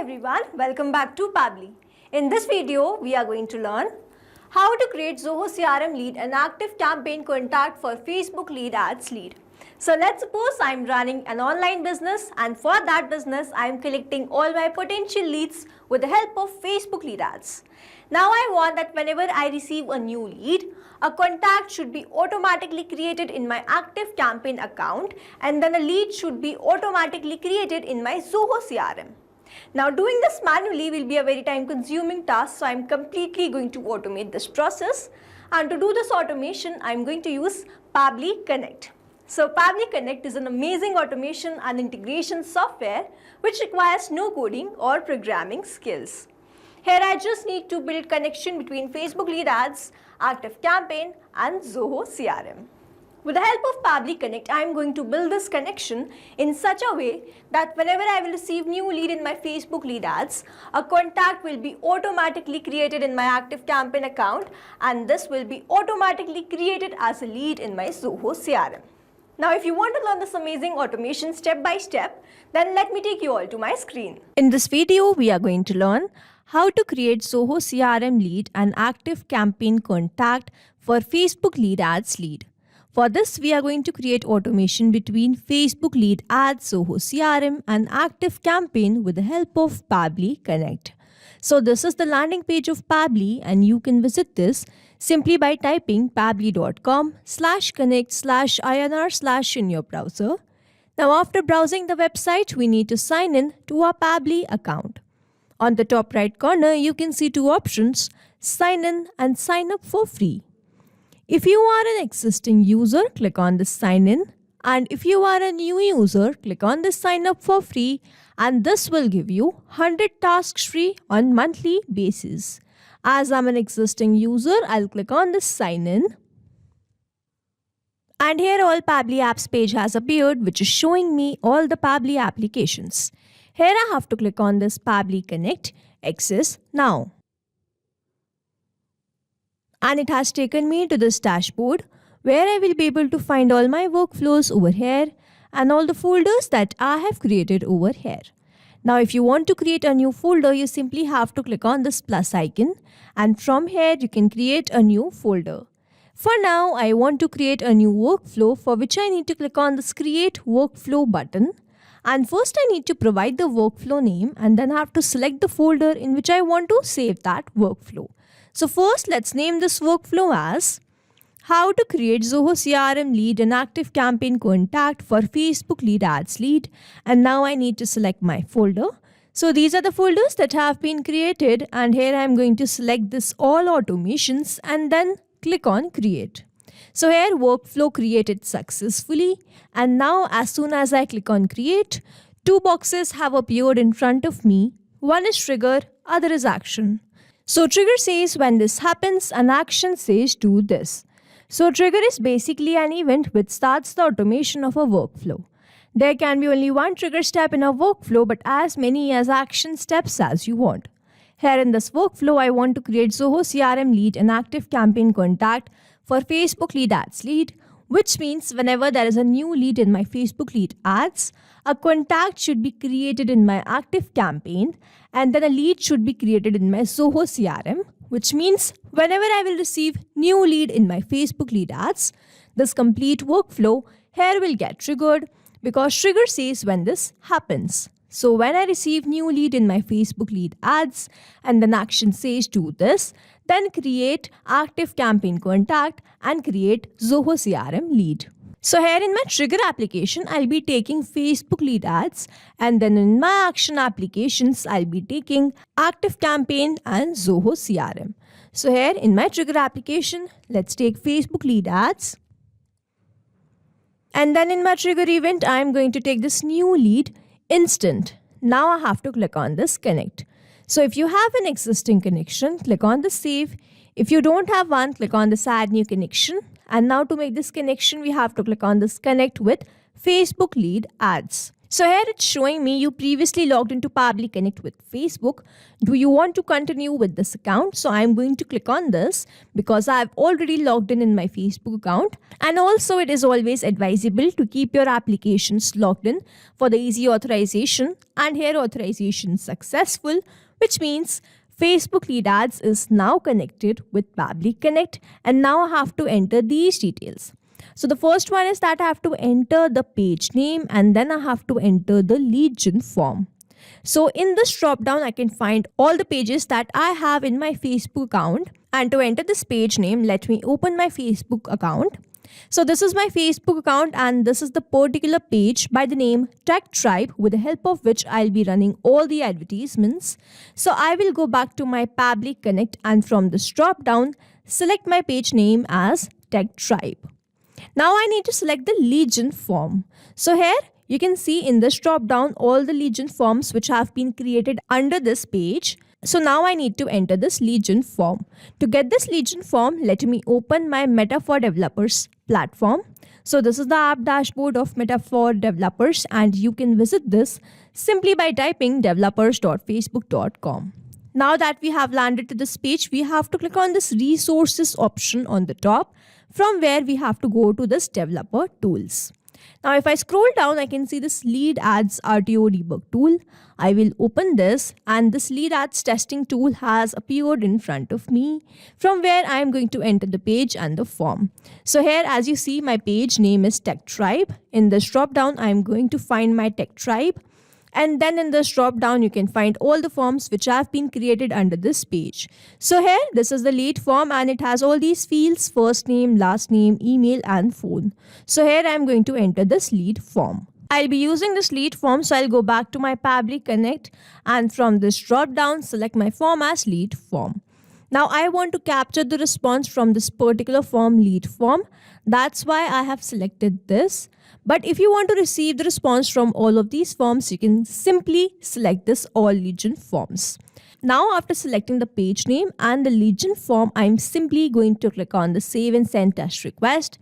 everyone, welcome back to Pabbly. In this video, we are going to learn how to create Zoho CRM lead and active campaign contact for Facebook lead ads lead. So let's suppose I'm running an online business, and for that business, I'm collecting all my potential leads with the help of Facebook lead ads. Now I want that whenever I receive a new lead, a contact should be automatically created in my active campaign account, and then a lead should be automatically created in my Zoho CRM. Now doing this manually will be a very time consuming task, so I'm completely going to automate this process, and to do this automation I'm going to use Pabbly Connect. So Pabbly Connect is an amazing automation and integration software which requires no coding or programming skills. Here I just need to build connection between Facebook lead ads, active campaign and Zoho CRM. With the help of Pabbly Connect, I am going to build this connection in such a way that whenever I will receive new lead in my Facebook lead ads, a contact will be automatically created in my active campaign account, and this will be automatically created as a lead in my Zoho CRM. Now if you want to learn this amazing automation step by step, then let me take you all to my screen. In this video, we are going to learn how to create Zoho CRM lead and active campaign contact for Facebook lead ads lead. For this, we are going to create automation between Facebook lead ads, Zoho CRM and active campaign with the help of Pabbly Connect. So this is the landing page of Pabbly, and you can visit this simply by typing pabbly.com/connect/inr/ in your browser. Now after browsing the website, we need to sign in to our Pabbly account. On the top right corner, you can see two options, sign in and sign up for free. If you are an existing user, click on the sign in, and if you are a new user, click on the sign up for free, and this will give you 100 tasks free on monthly basis. As I'm an existing user, I'll click on the sign in. And here all Pabbly apps page has appeared, which is showing me all the Pabbly applications. Here I have to click on this Pabbly Connect, access now. And it has taken me to this dashboard where I will be able to find all my workflows over here and all the folders that I have created over here. Now if you want to create a new folder, you simply have to click on this plus icon, and from here you can create a new folder. For now, I want to create a new workflow, for which I need to click on this create workflow button. And first I need to provide the workflow name, and then I have to select the folder in which I want to save that workflow. So first let's name this workflow as how to create Zoho CRM lead and active campaign contact for Facebook lead ads lead. And now I need to select my folder. So these are the folders that have been created, and here I am going to select this all automations and then click on create. So here workflow created successfully, and now as soon as I click on create, two boxes have appeared in front of me. One is trigger, other is action. So trigger says when this happens, and action says do this. So trigger is basically an event which starts the automation of a workflow. There can be only one trigger step in a workflow, but as many as action steps as you want. Here in this workflow, I want to create Zoho CRM lead and active campaign contact for Facebook lead ads lead, which means whenever there is a new lead in my Facebook lead ads, a contact should be created in my active campaign, and then a lead should be created in my Zoho CRM, which means whenever I will receive new lead in my Facebook lead ads, this complete workflow here will get triggered, because trigger says when this happens. So when I receive new lead in my Facebook lead ads, and then action says do this, then create active campaign contact and create Zoho CRM lead. So here in my trigger application, I'll be taking Facebook lead ads, and then in my action applications, I'll be taking active campaign and Zoho CRM. So here in my trigger application, let's take Facebook lead ads. And then in my trigger event, I'm going to take this new lead instant. Now I have to click on this connect. So if you have an existing connection, click on the save. If you don't have one, click on this add new connection. And now to make this connection, we have to click on this connect with Facebook lead ads. So here it's showing me you previously logged into Pabbly Connect with Facebook. Do you want to continue with this account? So I'm going to click on this because I've already logged in my Facebook account. And also it is always advisable to keep your applications logged in for the easy authorization. And here authorization successful, which means Facebook Lead Ads is now connected with Pabbly Connect, and now I have to enter these details. So the first one is that I have to enter the page name and then I have to enter the lead gen form. So in this drop down, I can find all the pages that I have in my Facebook account. And to enter this page name, let me open my Facebook account. So this is my Facebook account and this is the particular page by the name Tech Tribe, with the help of which I'll be running all the advertisements. So I will go back to my Pabbly Connect and from this drop down, select my page name as Tech Tribe. Now I need to select the lead gen form. So here you can see in this drop down all the lead gen forms which have been created under this page. So now I need to enter this lead gen form. To get this lead gen form, let me open my Meta for Developers platform. So this is the app dashboard of Meta for Developers and you can visit this simply by typing developers.facebook.com. Now that we have landed to this page, we have to click on this resources option on the top, from where we have to go to this developer tools. Now if I scroll down, I can see this lead ads RTO debug tool. I will open this and this lead ads testing tool has appeared in front of me, from where I am going to enter the page and the form. So here as you see, my page name is Tech Tribe. In this drop down, I am going to find my Tech Tribe. And then in this drop down, you can find all the forms which have been created under this page. So here, this is the lead form and it has all these fields: first name, last name, email and phone. So here I'm going to enter this lead form. I'll be using this lead form, so I'll go back to my Pabbly Connect and from this drop down, select my form as lead form. Now I want to capture the response from this particular form, lead form. That's why I have selected this. But if you want to receive the response from all of these forms, you can simply select this all lead gen forms. Now after selecting the page name and the lead gen form, I'm simply going to click on the save and send test request.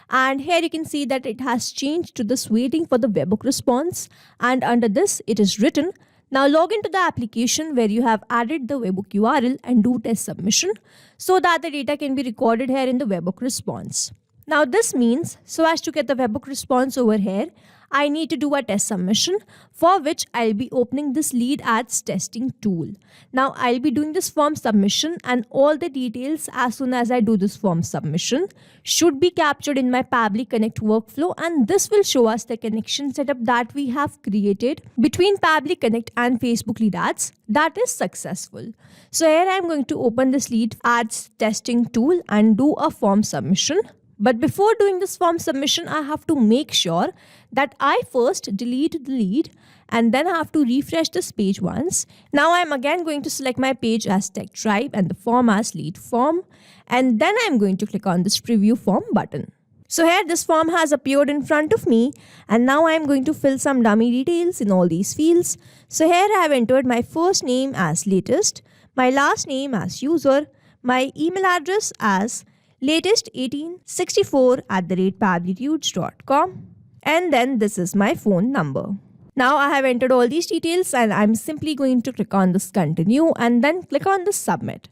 And here you can see that it has changed to this waiting for the webhook response. And under this, it is written, now log into the application where you have added the webhook URL and do test submission so that the data can be recorded here in the webhook response. Now this means, so as to get the webhook response over here, I need to do a test submission, for which I'll be opening this lead ads testing tool. Now I'll be doing this form submission and all the details as soon as I do this form submission should be captured in my Pabbly Connect workflow, and this will show us the connection setup that we have created between Pabbly Connect and Facebook Lead Ads that is successful. So here I'm going to open this lead ads testing tool and do a form submission. But before doing this form submission, I have to make sure that I first delete the lead and then I have to refresh this page once. Now I'm again going to select my page as Tech Tribe and the form as lead form. And then I'm going to click on this preview form button. So here this form has appeared in front of me and now I'm going to fill some dummy details in all these fields. So here I have entered my first name as latest, my last name as user, my email address as latest1864@pabblytudes.com, and then this is my phone number. Now I have entered all these details and I'm simply going to click on this continue and then click on this submit.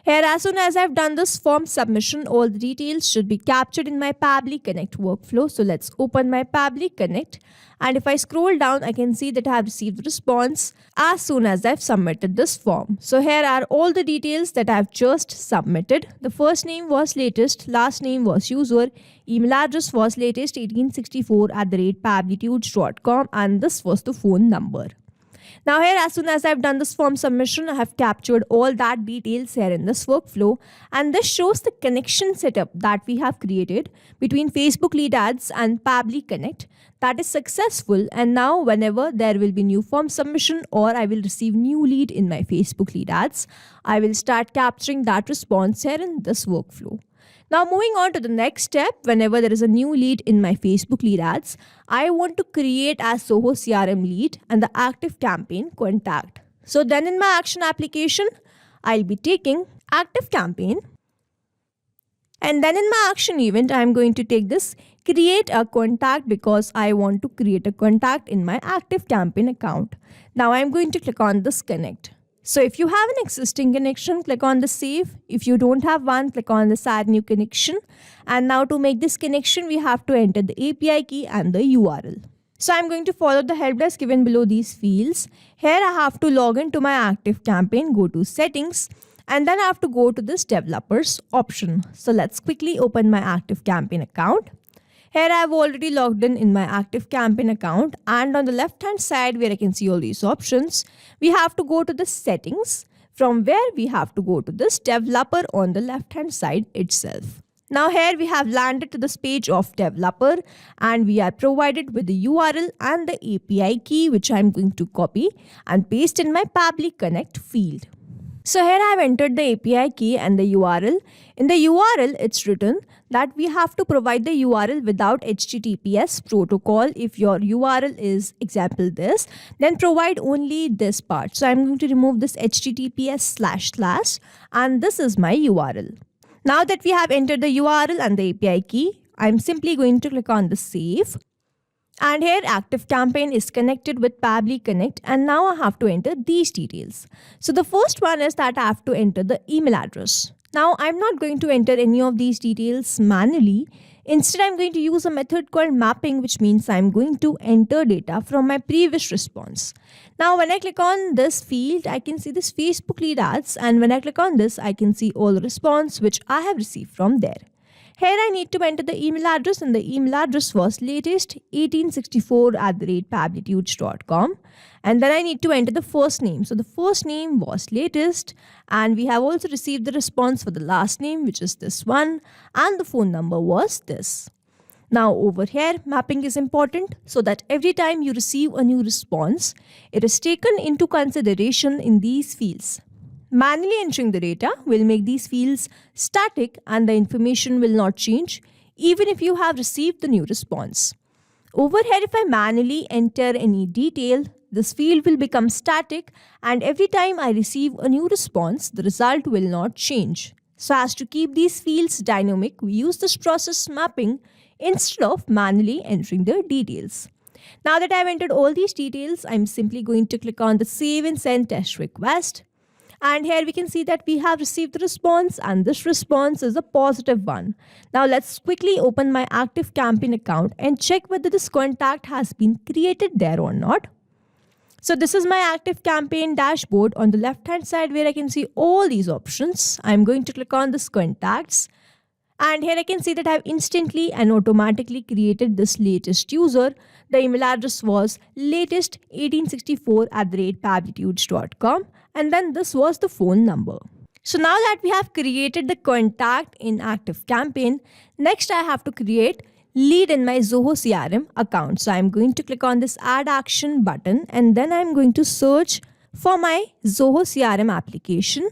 Here, as soon as I've done this form submission, all the details should be captured in my Pabbly Connect workflow. So let's open my Pabbly Connect. And if I scroll down, I can see that I have received the response as soon as I've submitted this form. So here are all the details that I've just submitted. The first name was latest, last name was user, email address was latest1864@pabblytudes.com, and this was the phone number. Now here, as soon as I've done this form submission, I have captured all that details here in this workflow, and this shows the connection setup that we have created between Facebook Lead Ads and Pabbly Connect that is successful. And now whenever there will be new form submission or I will receive new lead in my Facebook Lead Ads, I will start capturing that response here in this workflow. Now moving on to the next step, whenever there is a new lead in my Facebook Lead Ads, I want to create as Zoho CRM lead and the active campaign contact. So then in my action application, I'll be taking active campaign. And then in my action event, I'm going to take this create a contact because I want to create a contact in my ActiveCampaign account. Now I'm going to click on this connect. So if you have an existing connection, click on the save. If you don't have one, click on this add new connection. And now to make this connection, we have to enter the API key and the URL. So I'm going to follow the help desk given below these fields. Here I have to log into my ActiveCampaign, go to settings, and then I have to go to this developers option. So let's quickly open my ActiveCampaign account. Here I have already logged in my ActiveCampaign account, and on the left hand side where I can see all these options, we have to go to the settings, from where we have to go to this developer on the left hand side itself. Now here we have landed to this page of developer, and we are provided with the URL and the API key, which I am going to copy and paste in my Pabbly Connect field. So here I have entered the API key and the URL. In the URL, it's written that we have to provide the URL without HTTPS protocol. If your URL is example this, then provide only this part. So I'm going to remove this HTTPS // and this is my URL. Now that we have entered the URL and the API key, I'm simply going to click on the save. And here ActiveCampaign is connected with Pabbly Connect, and now I have to enter these details. So the first one is that I have to enter the email address. Now I'm not going to enter any of these details manually. Instead, I'm going to use a method called mapping, which means I'm going to enter data from my previous response. Now when I click on this field, I can see this Facebook lead ads, and when I click on this, I can see all the response which I have received from there. Here I need to enter the email address, and the email address was latest 1864@pablitudes.com, and then I need to enter the first name. So the first name was latest, and we have also received the response for the last name, which is this one, and the phone number was this. Now over here, mapping is important so that every time you receive a new response, it is taken into consideration in these fields. Manually entering the data will make these fields static, and the information will not change even if you have received the new response. Over here, if I manually enter any detail, this field will become static, and every time I receive a new response, the result will not change. So as to keep these fields dynamic, we use this process mapping instead of manually entering the details. Now that I've entered all these details, I'm simply going to click on the save and send test request. And here we can see that we have received the response, and this response is a positive one. Now let's quickly open my ActiveCampaign account and check whether this contact has been created there or not. So this is my ActiveCampaign dashboard on the left hand side where I can see all these options. I'm going to click on this contacts. And here I can see that I have instantly and automatically created this latest user. The email address was latest1864@pablitudes.com, and then this was the phone number. So now that we have created the contact in ActiveCampaign, next I have to create lead in my Zoho CRM account. So I'm going to click on this add action button, and then I'm going to search for my Zoho CRM application.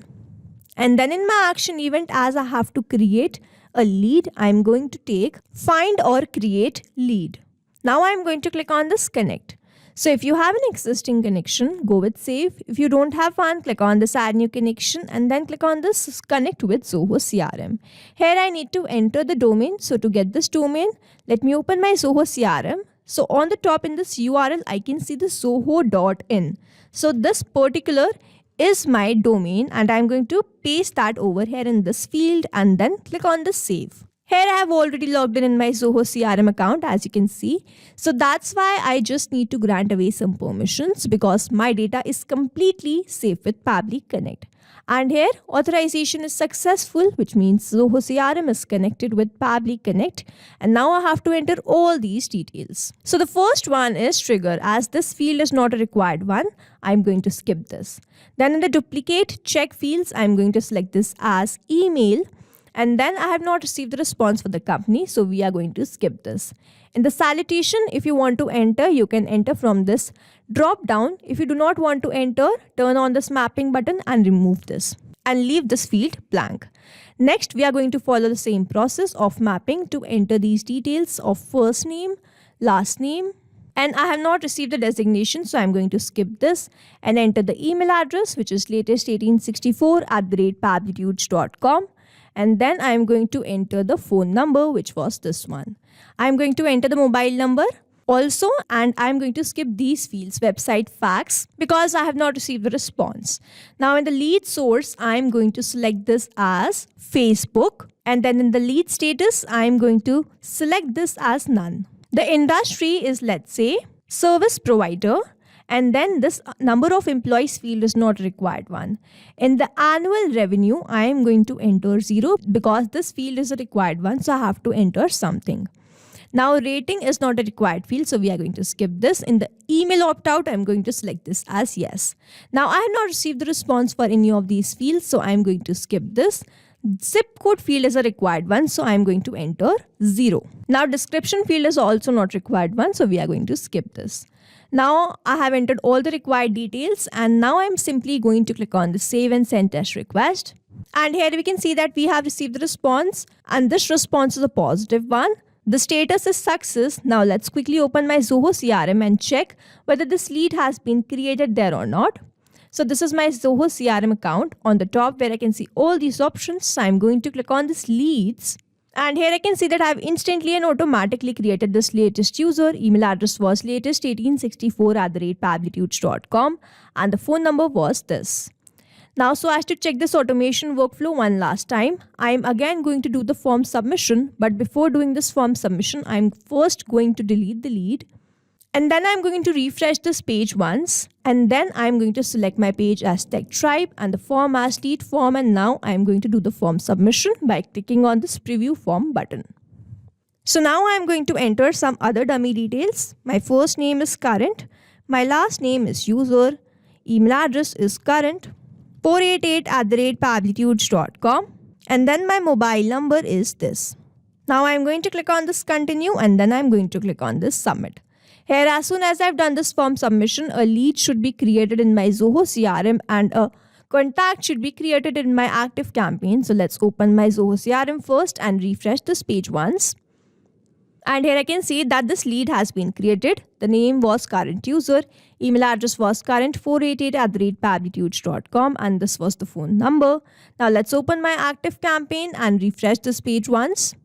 And then in my action event, as I have to create a lead, I'm going to take find or create lead. Now I'm going to click on this connect. So if you have an existing connection, go with save. If you don't have one, click on this add new connection, and then click on this connect with Zoho CRM. Here I need to enter the domain. So to get this domain, let me open my Zoho CRM. So on the top in this URL, I can see the zoho.in. So this particular is my domain, and I'm going to paste that over here in this field and then click on the save. Here I have already logged in my Zoho CRM account, as you can see. So that's why I just need to grant away some permissions, because my data is completely safe with Pabbly Connect. And here authorization is successful, which means Zoho CRM is connected with Pabbly Connect. And now I have to enter all these details. So the first one is trigger. As this field is not a required one, I'm going to skip this. Then in the duplicate check fields, I'm going to select this as email. And then I have not received the response for the company, so we are going to skip this. In the salutation, if you want to enter, you can enter from this drop down. If you do not want to enter, turn on this mapping button and remove this and leave this field blank. Next, we are going to follow the same process of mapping to enter these details of first name, last name, and I have not received the designation, so I'm going to skip this and enter the email address, which is latest1864@pablitudes.com. and then I am going to enter the phone number, which was this one. I am going to enter the mobile number also, and I'm going to skip these fields, website, fax, because I have not received the response. Now in the lead source, I'm going to select this as Facebook, and then in the lead status, I'm going to select this as none. The industry is, let's say, service provider, and then this number of employees field is not required one. In the annual revenue, I am going to enter 0 because this field is a required one, so I have to enter something. Now rating is not a required field, so we are going to skip this. In the email opt-out, I'm going to select this as yes. Now I have not received the response for any of these fields, so I'm going to skip this. Zip code field is a required one, so I'm going to enter 0. Now description field is also not required one, so we are going to skip this. Now I have entered all the required details, and now I'm simply going to click on the save and send test request. And here we can see that we have received the response, and this response is a positive one. The status is success. Now let's quickly open my Zoho CRM and check whether this lead has been created there or not. So this is my Zoho CRM account on the top where I can see all these options. So I'm going to click on this leads. And here I can see that I've instantly and automatically created this latest user. Email address was latest1864@pablitudes.com and the phone number was this. Now, so as to check this automation workflow one last time, I am again going to do the form submission. But before doing this form submission, I'm first going to delete the lead. And then I'm going to refresh this page once. And then I'm going to select my page as Tech Tribe and the form as lead form. And now I'm going to do the form submission by clicking on this preview form button. So now I'm going to enter some other dummy details. My first name is current. My last name is user. Email address is current. 488@pablitudes.com, and then my mobile number is this. Now I'm going to click on this continue, and then I'm going to click on this submit. Here, as soon as I've done this form submission, a lead should be created in my Zoho CRM and a contact should be created in my active campaign. So let's open my Zoho CRM first and refresh this page once. And here I can see that this lead has been created. The name was current user. Email address was current488@pablitudes.com, and this was the phone number. Now let's open my active campaign and refresh this page once.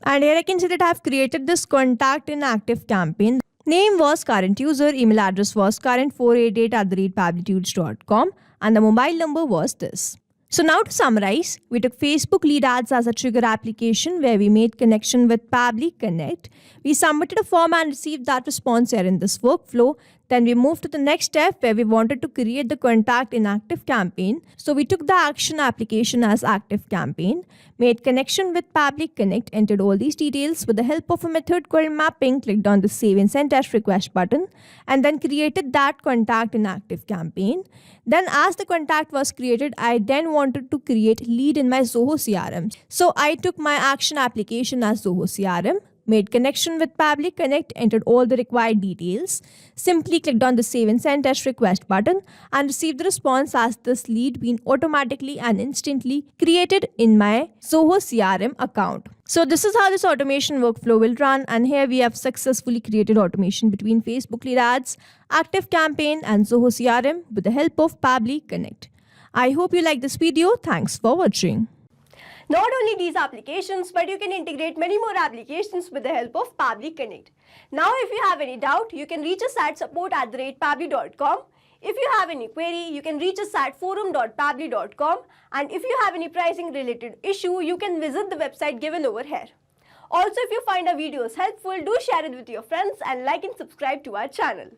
And here I can see that I have created this contact in active campaign. Name was current user. Email address was current488@pablitudes.com, and the mobile number was this. So now to summarize, we took Facebook lead ads as a trigger application where we made connection with Pabbly Connect. We submitted a form and received that response here in this workflow. Then we moved to the next step where we wanted to create the contact in active campaign. So we took the action application as active campaign, made connection with Pabbly Connect, entered all these details with the help of a method called mapping, clicked on the save and send test request button, and then created that contact in active campaign. Then as the contact was created, I then wanted to create lead in my Zoho CRM. So I took my action application as Zoho CRM, made connection with Pabbly Connect, entered all the required details, simply clicked on the save and send test request button, and received the response as this lead being automatically and instantly created in my Zoho CRM account. So this is how this automation workflow will run, and here we have successfully created automation between Facebook lead ads, active campaign and Zoho CRM with the help of Pabbly Connect. I hope you like this video. Thanks for watching. Not only these applications, but you can integrate many more applications with the help of Pabbly Connect. Now, if you have any doubt, you can reach us at support@pabbly.com. If you have any query, you can reach us at forum.pabbly.com. And if you have any pricing related issue, you can visit the website given over here. Also, if you find our videos helpful, do share it with your friends and like and subscribe to our channel.